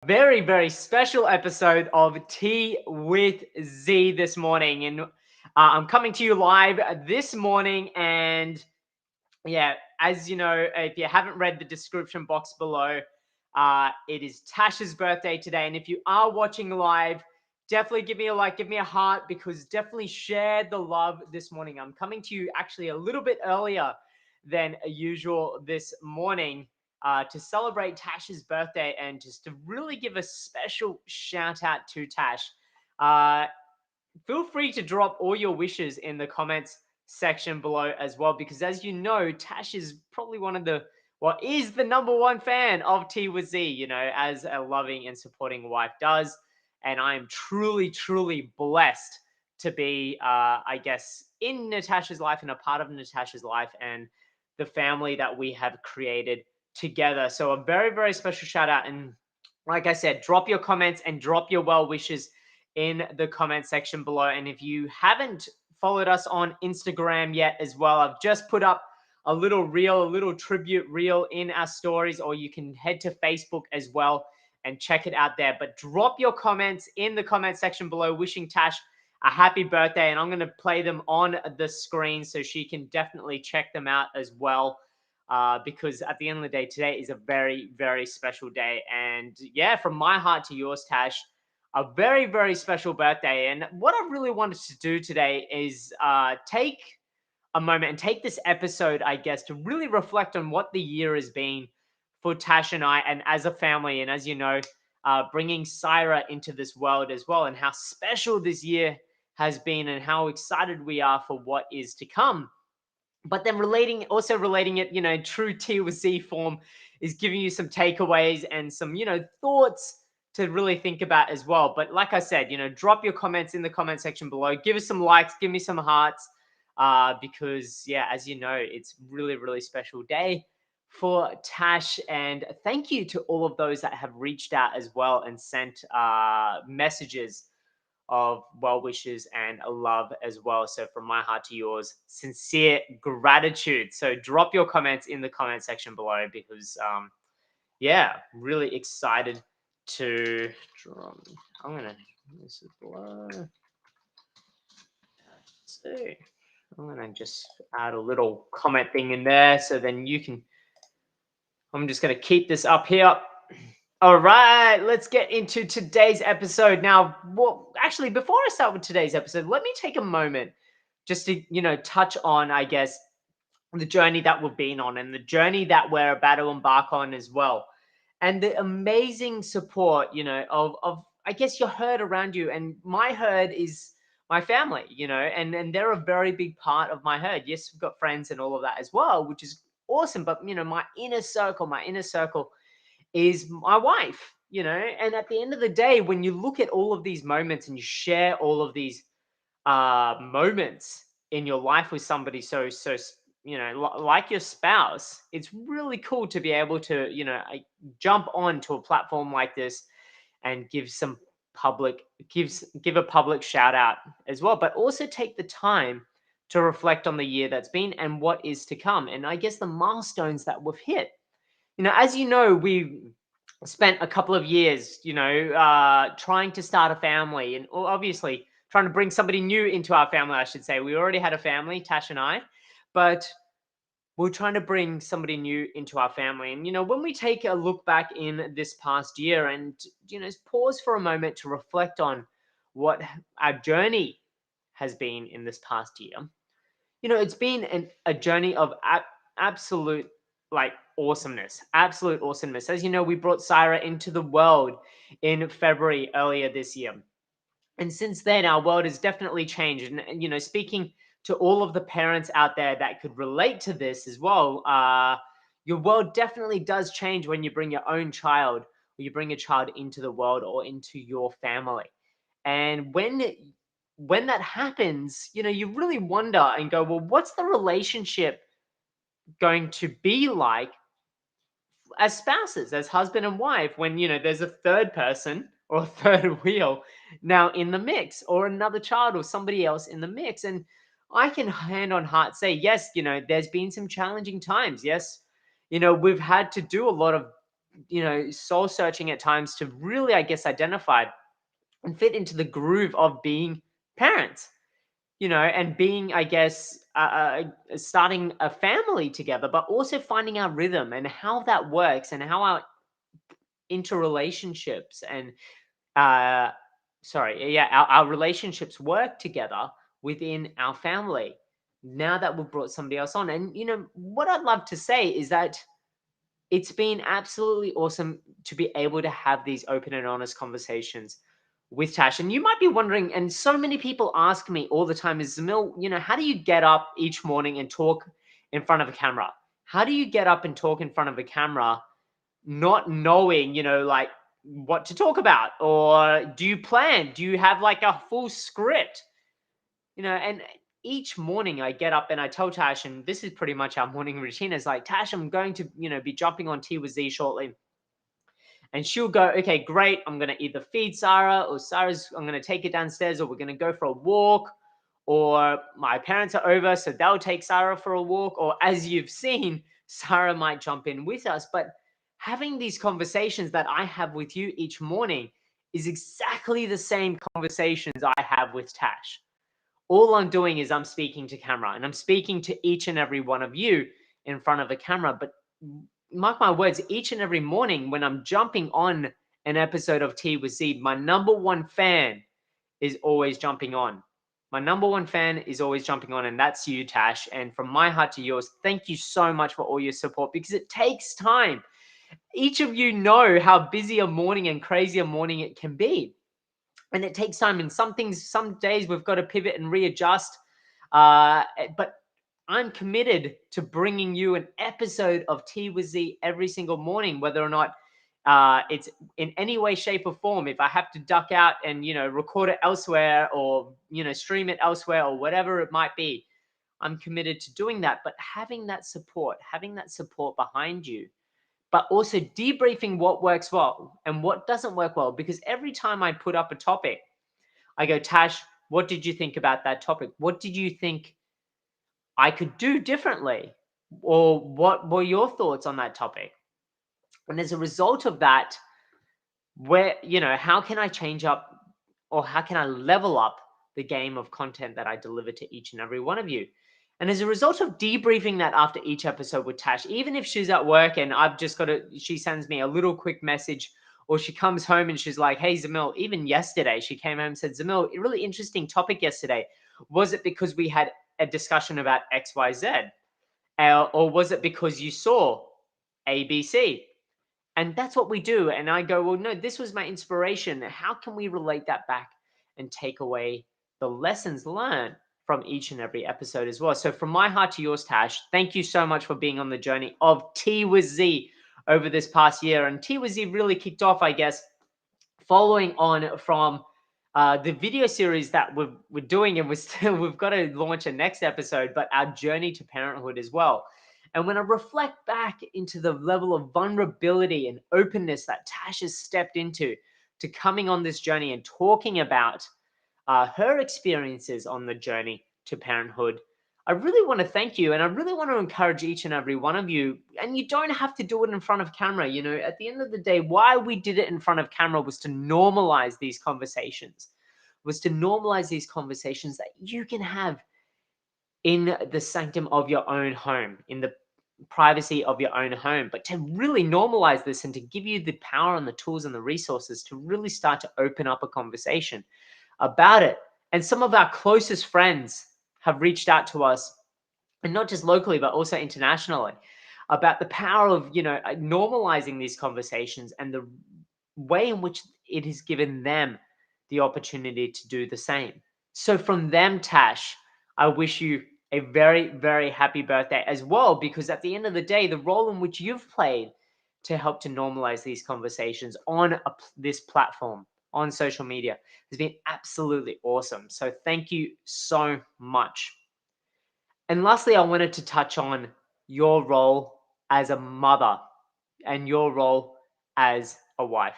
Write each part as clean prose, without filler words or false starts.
Very, very special episode of Tea with Z this morning. And I'm coming to you live this morning. And yeah, as you know, if you haven't read the description box below, it is Tash's birthday today. And if you are watching live, definitely give me a like, give me a heart, because definitely share the love this morning. I'm coming to you actually a little bit earlier than usual this morning to celebrate Tash's birthday and just to really give a special shout out to Tash. Uh, Feel free to drop all your wishes in the comments section below as well, because as you know, Tash is probably one of the is the number one fan of T with Z, as a loving and supporting wife does. And I am truly, truly blessed to be, I guess, in Natasha's life and a part of Natasha's life and the family that we have created together. So a very, very special shout out. And like I said, drop your comments and drop your well wishes in the comment section below. And if you haven't followed us on Instagram yet as well, I've just put up a little reel, a little tribute reel in our stories, or you can head to Facebook as well and check it out there. But drop your comments in the comment section below, wishing Tash a happy birthday. And I'm going to play them on the screen so she can definitely check them out as well. Because at the end of the day, today is a very, very special day. And yeah, from my heart to yours, Tash, a very, very special birthday. And what I really wanted to do today is take a moment and take this episode, I guess, to really reflect on what the year has been for Tash and I, and as a family. And as you know, bringing Syra into this world as well, and how special this year has been, and how excited we are for what is to come. But then relating it, true T with Z form, is giving you some takeaways and some, thoughts to really think about as well. But like I said, drop your comments in the comment section below. Give us some likes, give me some hearts, because yeah, as you know, it's really, really special day for Tash. And thank you to all of those that have reached out as well and sent messages of well wishes and a love as well. So from my heart to yours, sincere gratitude. So drop your comments in the comment section below, because yeah, really excited to draw. I'm gonna this is below. Let's see. I'm gonna just add a little comment thing in there so then you can. I'm just gonna keep this up here. All right, let's get into today's episode. Now, well, actually, before I start with today's episode, let me take a moment just to, touch on, I guess, the journey that we've been on and the journey that we're about to embark on as well. And the amazing support, of I guess your herd around you. And my herd is my family, and they're a very big part of my herd. Yes, we've got friends and all of that as well, which is awesome. But my inner circle is my wife, and at the end of the day, when you look at all of these moments and you share all of these moments in your life with somebody like your spouse, it's really cool to be able to jump on to a platform like this and give a public shout out as well, but also take the time to reflect on the year that's been and what is to come, and I guess the milestones that we've hit. As you know, we spent a couple of years, trying to start a family, and obviously trying to bring somebody new into our family, I should say. We already had a family, Tash and I, but we're trying to bring somebody new into our family. And, when we take a look back in this past year and, pause for a moment to reflect on what our journey has been in this past year, it's been a journey of absolute like awesomeness, absolute awesomeness. As you know, we brought Syra into the world in February earlier this year. And since then, our world has definitely changed. And speaking to all of the parents out there that could relate to this as well, your world definitely does change when you bring your own child, or you bring a child into the world or into your family. And when that happens, you really wonder and go, well, what's the relationship going to be like as spouses, as husband and wife, when there's a third person or a third wheel now in the mix, or another child or somebody else in the mix? And I can hand on heart say, yes, there's been some challenging times. Yes, we've had to do a lot of soul searching at times to really, I guess, identify and fit into the groove of being parents, and being, I guess, starting a family together, but also finding our rhythm and how that works and how our interrelationships and our relationships work together within our family now that we've brought somebody else on. And what I'd love to say is that it's been absolutely awesome to be able to have these open and honest conversations with Tash. And you might be wondering, and so many people ask me all the time, is Zamil, how do you get up each morning and talk in front of a camera? How do you get up and talk in front of a camera not knowing, like what to talk about? Or do you plan? Do you have like a full script? And each morning I get up and I tell Tash, and this is pretty much our morning routine, is like, Tash, I'm going to, be jumping on Tea with Z shortly. And she'll go, okay, great. I'm going to either feed Sarah, or I'm going to take it downstairs, or we're going to go for a walk, or my parents are over, so they'll take Sarah for a walk. Or as you've seen, Sarah might jump in with us. But having these conversations that I have with you each morning is exactly the same conversations I have with Tash. All I'm doing is I'm speaking to camera, and I'm speaking to each and every one of you in front of a camera. But mark my words, each and every morning when I'm jumping on an episode of Tea with Z, my number one fan is always jumping on. My number one fan is always jumping on, and that's you, Tash. And from my heart to yours, thank you so much for all your support, because it takes time. Each of you know how busy a morning and crazy a morning it can be. And it takes time. And some days we've got to pivot and readjust. But I'm committed to bringing you an episode of Tea with Z every single morning, whether or not it's in any way, shape, or form. If I have to duck out and record it elsewhere, or stream it elsewhere, or whatever it might be, I'm committed to doing that. But having that support behind you, but also debriefing what works well and what doesn't work well. Because every time I put up a topic, I go, Tash, what did you think about that topic? What did you think I could do differently? Or what were your thoughts on that topic? And as a result of that, how can I change up, or how can I level up the game of content that I deliver to each and every one of you? And as a result of debriefing that after each episode with Tash, even if she's at work and she sends me a little quick message, or she comes home and she's like, hey, Zamil, even yesterday, she came home and said, Zamil, a really interesting topic yesterday. Was it because we had a discussion about XYZ? Or was it because you saw ABC? And that's what we do. And I go, well, no, this was my inspiration. How can we relate that back and take away the lessons learned from each and every episode as well? So from my heart to yours, Tash, thank you so much for being on the journey of Tea with Z over this past year. And Tea with Z really kicked off, I guess, following on from the video series that we're doing, and we've got to launch a next episode, but our journey to parenthood as well. And when I reflect back into the level of vulnerability and openness that Tash has stepped into, to coming on this journey and talking about her experiences on the journey to parenthood, I really want to thank you. And I really want to encourage each and every one of you. And you don't have to do it in front of camera. At the end of the day, why we did it in front of camera was to normalize these conversations, that you can have in the sanctum of your own home, in the privacy of your own home, but to really normalize this and to give you the power and the tools and the resources to really start to open up a conversation about it. And some of our closest friends have reached out to us, and not just locally, but also internationally, about the power of, normalizing these conversations and the way in which it has given them the opportunity to do the same. So from them, Tash, I wish you a very, very happy birthday as well, because at the end of the day, the role in which you've played to help to normalize these conversations on this platform, on social media, has been absolutely awesome. So thank you so much. And lastly, I wanted to touch on your role as a mother and your role as a wife.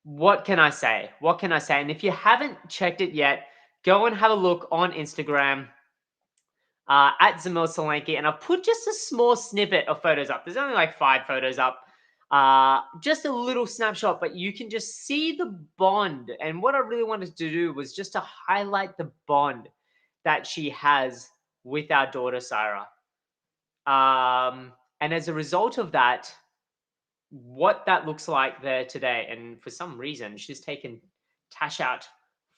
What can I say? And if you haven't checked it yet, go and have a look on Instagram at Zamil Solanki, and I've put just a small snippet of photos up. There's only like 5 photos up. Just a little snapshot, but you can just see the bond. And what I really wanted to do was just to highlight the bond that she has with our daughter, Sarah. And as a result of that, what that looks like there today. And for some reason, she's taken Tash out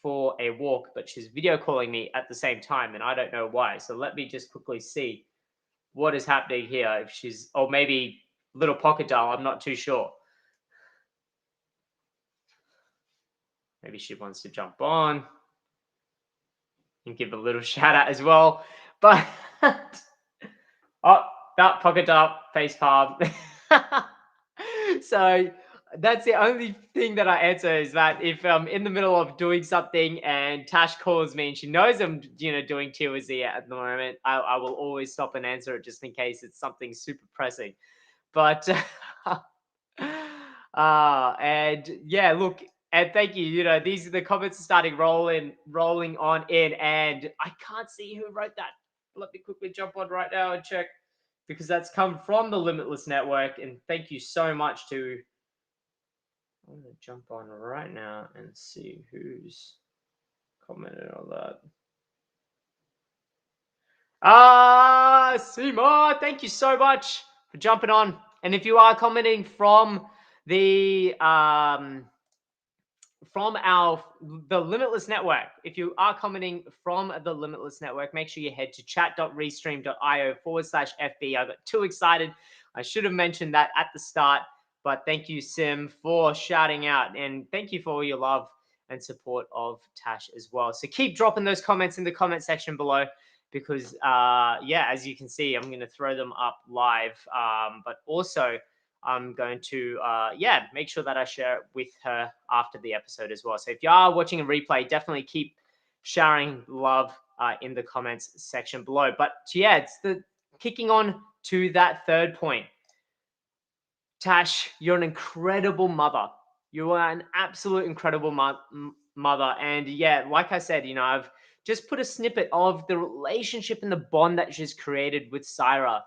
for a walk, but she's video calling me at the same time, and I don't know why. So let me just quickly see what is happening here. If she's, or maybe little pocket dial, I'm not too sure. Maybe she wants to jump on and give a little shout out as well. But oh, that pocket dial, face palm. So that's the only thing that I answer is that if I'm in the middle of doing something and Tash calls me and she knows I'm, doing T with Z at the moment, I will always stop and answer it just in case it's something super pressing. But and yeah, look, and thank you. These are the comments are starting rolling on in, and I can't see who wrote that. Let me quickly jump on right now and check because that's come from the Limitless Network. And thank you so much to. I'm gonna jump on right now and see who's commented on that. Seema, thank you so much for jumping on. And if you are commenting from the the Limitless Network. If you are commenting from the Limitless Network, make sure you head to chat.restream.io/FB. I got too excited. I should have mentioned that at the start, but thank you, Sim, for shouting out. And thank you for all your love and support of Tash as well. So keep dropping those comments in the comment section below because, yeah, as you can see, I'm going to throw them up live. But also, I'm going to, make sure that I share it with her after the episode as well. So if you are watching a replay, definitely keep sharing love in the comments section below. But yeah, it's the kicking on to that third point. Tash, you're an incredible mother. You are an absolute incredible mother. And yeah, like I said, I've just put a snippet of the relationship and the bond that she's created with Syra.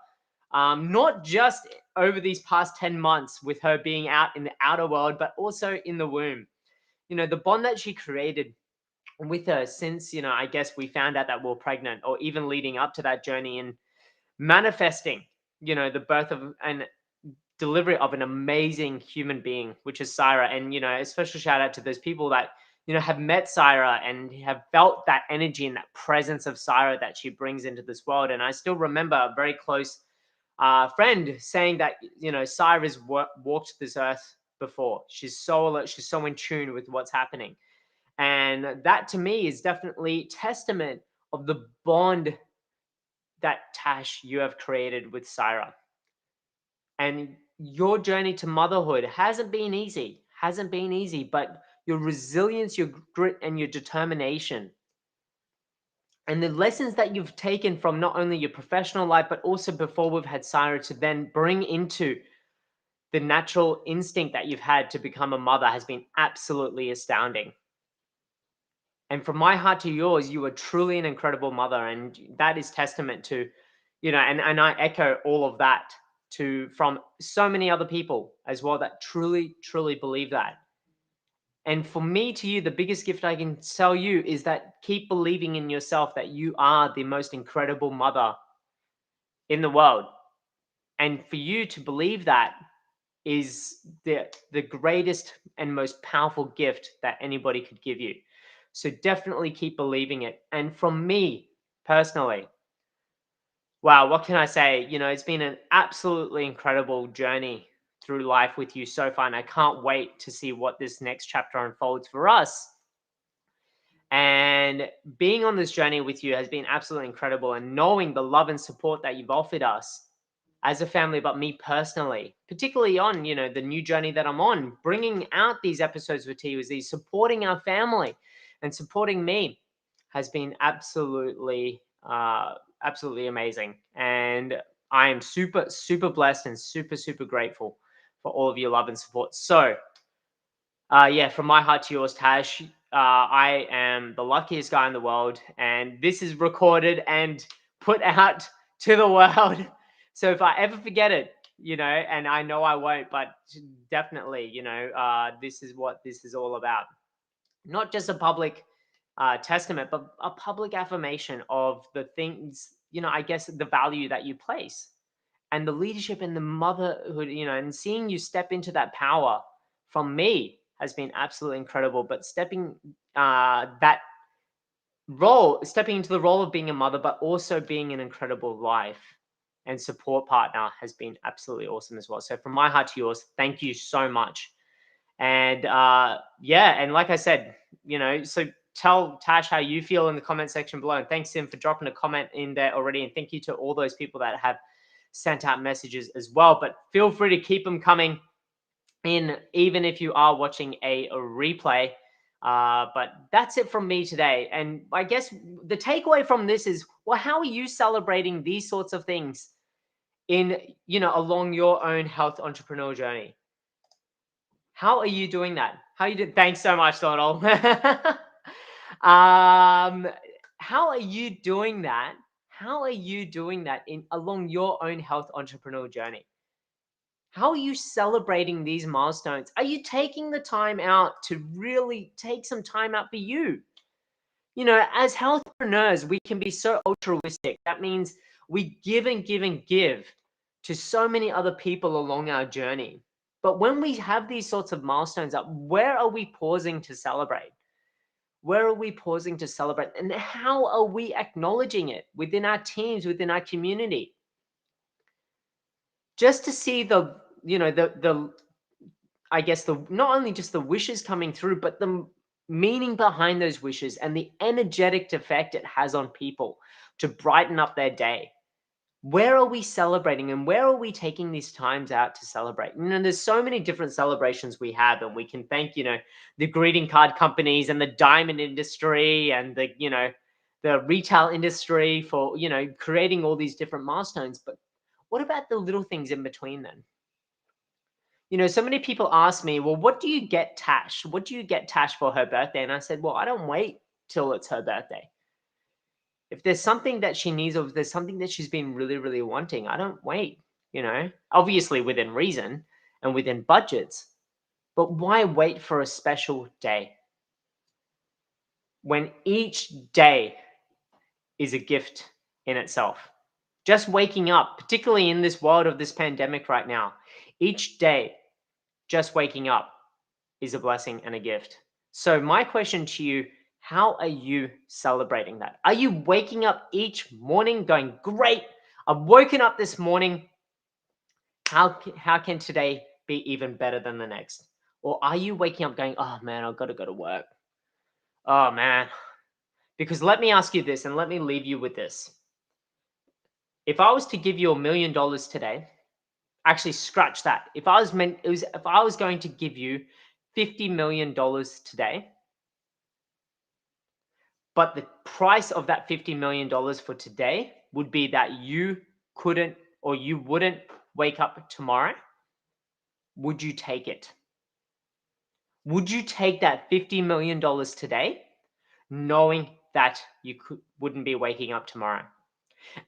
Not just over these past 10 months with her being out in the outer world, but also in the womb. The bond that she created with her since, I guess we found out that we we're pregnant, or even leading up to that journey and manifesting, the birth of and delivery of an amazing human being, which is Syra. And, a special shout out to those people that, have met Syra and have felt that energy and that presence of Syra that she brings into this world. And I still remember a very close friend saying that, Syra's walked this earth before. She's so alert. She's so in tune with what's happening. And that to me is definitely testament of the bond that Tash, you have created with Syra. And your journey to motherhood hasn't been easy, but your resilience, your grit, and your determination, and the lessons that you've taken from not only your professional life, but also before we've had Syra to then bring into the natural instinct that you've had to become a mother has been absolutely astounding. And from my heart to yours, you are truly an incredible mother. And that is testament to, and I echo all of that from so many other people as well that truly, truly believe that. And for me to you, the biggest gift I can tell you is that keep believing in yourself that you are the most incredible mother in the world. And for you to believe that is the greatest and most powerful gift that anybody could give you. So definitely keep believing it. And from me personally, wow, what can I say? It's been an absolutely incredible journey through life with you so far. And I can't wait to see what this next chapter unfolds for us. And being on this journey with you has been absolutely incredible. And knowing the love and support that you've offered us as a family, but me personally, particularly on, the new journey that I'm on, bringing out these episodes with TUZ, supporting our family and supporting me has been absolutely amazing. And I am super, super blessed and super, super grateful for all of your love and support. So, from my heart to yours, Tash, I am the luckiest guy in the world. And this is recorded and put out to the world. So if I ever forget it, and I know I won't, but definitely, this is what this is all about. Not just a public testament, but a public affirmation of the things, I guess the value that you place and the leadership and the motherhood, and seeing you step into that power from me has been absolutely incredible. But stepping into the role of being a mother, but also being an incredible life and support partner has been absolutely awesome as well. So from my heart to yours, thank you so much. And yeah, and like I said, so tell Tash how you feel in the comment section below. And thanks, Sim, for dropping a comment in there already. And thank you to all those people that have sent out messages as well. But feel free to keep them coming in, even if you are watching a replay. But that's it from me today. And I guess the takeaway from this is, well, how are you celebrating these sorts of things in, along your own health entrepreneurial journey? How are you doing that? How you did? Thanks so much, Donald. How are you doing that? How are you doing that in along your own health entrepreneurial journey? How are you celebrating these milestones? Are you taking the time out to really take some time out for you? As health entrepreneurs, we can be so altruistic. That means we give and give and give to so many other people along our journey. But when we have these sorts of milestones up, where are we pausing to celebrate? Where are we pausing to celebrate? And how are we acknowledging it within our teams, within our community? Just to see the I guess the not only just the wishes coming through, but the meaning behind those wishes and the energetic effect it has on people to brighten up their day. Where are we celebrating and where are we taking these times out to celebrate? There's so many different celebrations we have, and we can thank, the greeting card companies and the diamond industry and the retail industry for, creating all these different milestones. But what about the little things in between then? So many people ask me, well, what do you get Tash? What do you get Tash for her birthday? And I said, well, I don't wait till it's her birthday. If there's something that she needs, or if there's something that she's been really, really wanting, I don't wait, obviously within reason and within budgets. But why wait for a special day when each day is a gift in itself? Just waking up, particularly in this world of this pandemic right now, each day, just waking up is a blessing and a gift. So my question to you, how are you celebrating that? Are you waking up each morning going, great, I've woken up this morning. How can today be even better than the next? Or are you waking up going, oh man, I've got to go to work. Oh man. Because let me ask you this and let me leave you with this. If I was to give you $1 million today, actually scratch that. If I was going to give you $50 million today, but the price of that $50 million for today would be that you couldn't or you wouldn't wake up tomorrow, would you take it? Would you take that $50 million today, knowing that you wouldn't be waking up tomorrow?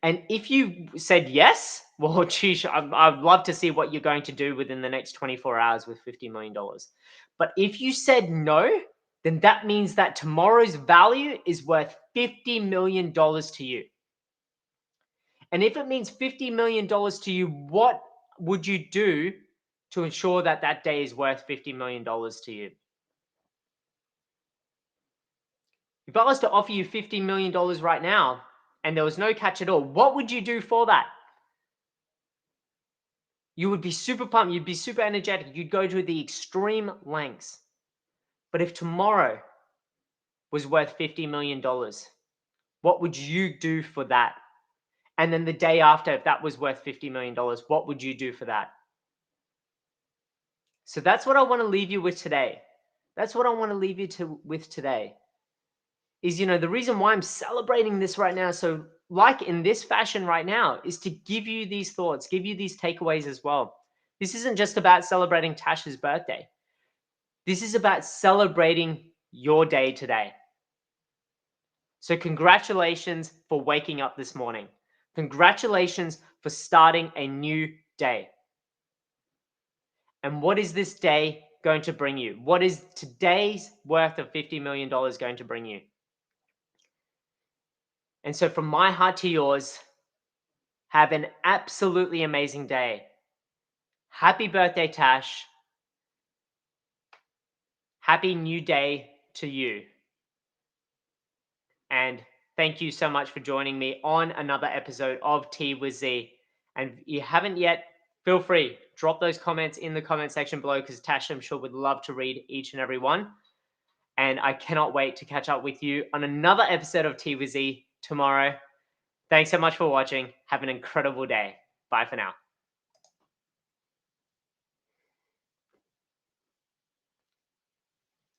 And if you said yes, well, geez, I'd love to see what you're going to do within the next 24 hours with $50 million. But if you said no, then that means that tomorrow's value is worth $50 million to you. And if it means $50 million to you, what would you do to ensure that that day is worth $50 million to you? If I was to offer you $50 million right now and there was no catch at all, what would you do for that? You would be super pumped. You'd be super energetic. You'd go to the extreme lengths. But if tomorrow was worth $50 million, what would you do for that? And then the day after, if that was worth $50 million, what would you do for that? So that's what I want to leave you with today. That's what I want to leave you with today. Is, the reason why I'm celebrating this right now, so like in this fashion right now, is to give you these thoughts, give you these takeaways as well. This isn't just about celebrating Tash's birthday. This is about celebrating your day today. So congratulations for waking up this morning. Congratulations for starting a new day. And what is this day going to bring you? What is today's worth of $50 million going to bring you? And so, from my heart to yours, have an absolutely amazing day. Happy birthday, Tash. Happy new day to you. And thank you so much for joining me on another episode of Tea with Z. And if you haven't yet, feel free, drop those comments in the comment section below because Tash, I'm sure, would love to read each and every one. And I cannot wait to catch up with you on another episode of Tea with Z tomorrow. Thanks so much for watching. Have an incredible day. Bye for now.